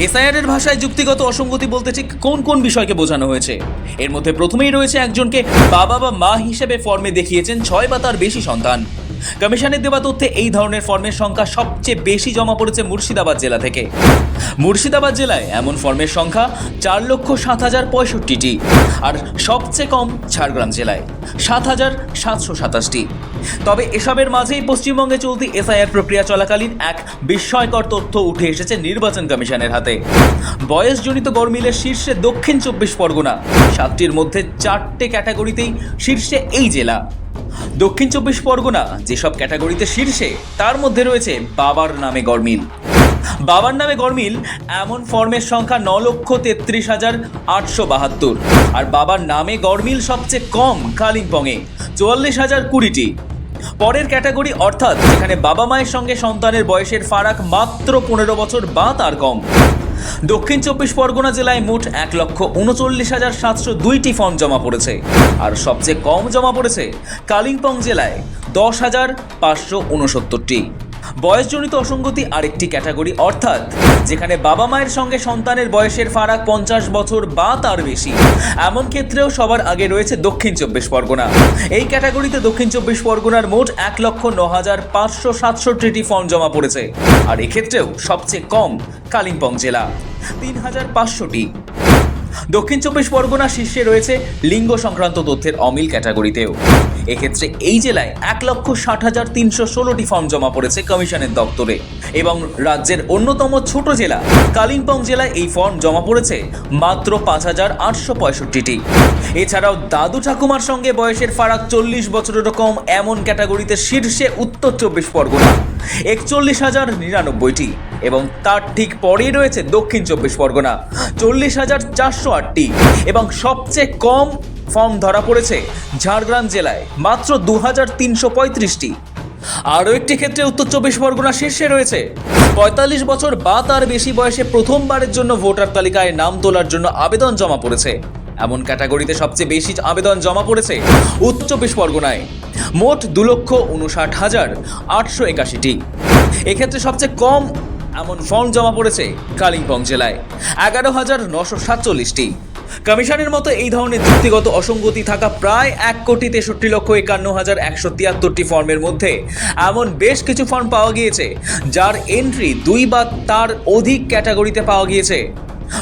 SIR এর ভাষায় যুক্তিগত অসঙ্গতি বলতে ঠিক কোন কোন বিষয়কে বোঝানো হয়েছে? এর মধ্যে প্রথমেই রয়েছে একজনকে বাবা বা মা হিসেবে ফর্মে দেখিয়েছেন 6 বা তার বেশি সন্তান। কমিশনের দেওয়া তথ্যে এই ধরনের ফর্মের সংখ্যা সবচেয়ে বেশি জমা পড়েছে মুর্শিদাবাদ জেলা থেকে। মুর্শিদাবাদ জেলায় এমন ফর্মের সংখ্যা 4,07,065টি, আর সবচেয়ে কম ঝাড়গ্রাম জেলায় 7,727টি। তবে এসবের মাঝেই পশ্চিমবঙ্গে চলতি এসআইআর প্রক্রিয়া চলাকালীন এক বিস্ময়কর তথ্য উঠে এসেছে নির্বাচন কমিশনের হাতে। বয়সজনিত গরমিলের শীর্ষে দক্ষিণ 24 পরগনা, 7টির মধ্যে 4টে ক্যাটাগরিতেই শীর্ষে এই জেলা। দক্ষিণ 24 পরগনা যেসব ক্যাটাগরিতে শীর্ষে তার মধ্যে রয়েছে বাবার নামে গরমিল। বাবার নামে গরমিল এমন ফর্মের সংখ্যা 9,33,872, আর বাবার নামে গরমিল সবচেয়ে কম কালিম্পংয়ে 44,020টি। পরের ক্যাটাগরি অর্থাৎ যেখানে বাবা মায়ের সঙ্গে সন্তানের বয়সের ফারাক মাত্র 15 বছর বা তার কম, দক্ষিণ 24 পরগনা জেলায় মোট 1,39,702টি ফর্ম জমা পড়েছে, আর সবচেয়ে কম জমা পড়েছে কালিম্পং জেলায় 10,569টি। বয়সজনিত অসঙ্গতি আরেকটি ক্যাটাগরি অর্থাৎ যেখানে বাবা মায়ের সঙ্গে সন্তানের বয়সের ফারাক 50 বছর বা তার বেশি, এমন ক্ষেত্রেও সবার আগে রয়েছে দক্ষিণ 24 পরগনা। এই ক্যাটাগরিতে দক্ষিণ 24 পরগনার মোট 1,09,567টি ফর্ম জমা পড়েছে, আর এক্ষেত্রেও সবচেয়ে কম কালিম্পং জেলা 3,500টি। দক্ষিণ 24 পরগনা শীর্ষে রয়েছে লিঙ্গ সংক্রান্ত তথ্যের অমিল ক্যাটাগরিতেও। এক্ষেত্রে এই জেলায় 1,60,316টি ফর্ম জমা পড়েছে কমিশনের দপ্তরে, এবং রাজ্যের অন্যতম ছোট জেলা কালিম্পং জেলায় এই ফর্ম জমা পড়েছে মাত্র 5,865টি। এছাড়াও দাদু ঠাকুমার সঙ্গে বয়সের ফারাক 40 বছরেরও কম এমন ক্যাটাগরিতে শীর্ষে উত্তর 24 পরগনা 41,099টি, এবং তার ঠিক পরেই রয়েছে দক্ষিণ 24 পরগনা 40,408টি, এবং সবচেয়ে কম ফর্ম ধরা পড়েছে ঝাড়গ্রাম জেলায় মাত্র 2,335টি। আরও একটি ক্ষেত্রে উত্তর 24 পরগনা শীর্ষে রয়েছে 45 বছর বা তার বেশি বয়সে প্রথমবারের জন্য ভোটার তালিকায় নাম তোলার জন্য আবেদন জমা পড়েছে। এমন ক্যাটাগরিতে সবচেয়ে বেশি আবেদন জমা পড়েছে উত্তর 24 পরগনায়, মোট 2,59,881টি। এক্ষেত্রে সবচেয়ে কম এমন ফর্ম জমা পড়েছে কালিম্পং জেলায় 11,947টি। কমিশনের মতো এই ধরনের যুক্তিগত অসঙ্গতি থাকা প্রায় 1,63,51,173টি ফর্মের মধ্যে এমন বেশ কিছু ফর্ম পাওয়া গিয়েছে যার এন্ট্রি 2 বা তার অধিক ক্যাটাগরিতে পাওয়া গিয়েছে।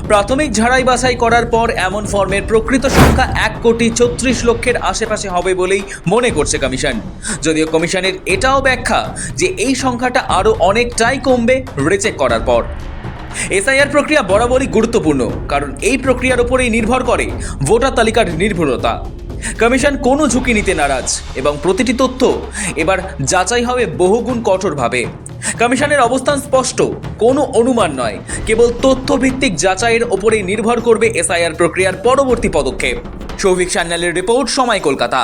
প্রাথমিক ঝাড়াই বাছাই করার পর এমন ফর্মের প্রকৃত সংখ্যা 1,34,00,000-এর আশেপাশে হবে বলেই মনে করছে কমিশন, যদিও কমিশনের এটাও ব্যাখ্যা যে এই সংখ্যাটা আরও অনেকটাই কমবে রিচেক করার পর। এসআইআর প্রক্রিয়া বরাবরই গুরুত্বপূর্ণ, কারণ এই প্রক্রিয়ার উপরেই নির্ভর করে ভোটার তালিকার নির্ভুলতা। কমিশন কোনো ঝুঁকি নিতে নারাজ, এবং প্রতিটি তথ্য এবার যাচাই হবে বহুগুণ কঠোরভাবে। কমিশনের অবস্থান স্পষ্ট, কোনো অনুমান নয়, কেবল তথ্যভিত্তিক যাচাইয়ের ওপরেই নির্ভর করবে এসআইআর প্রক্রিয়ার পরবর্তী পদক্ষেপ। সৌভিক সান্যালের রিপোর্ট, সময়, কলকাতা।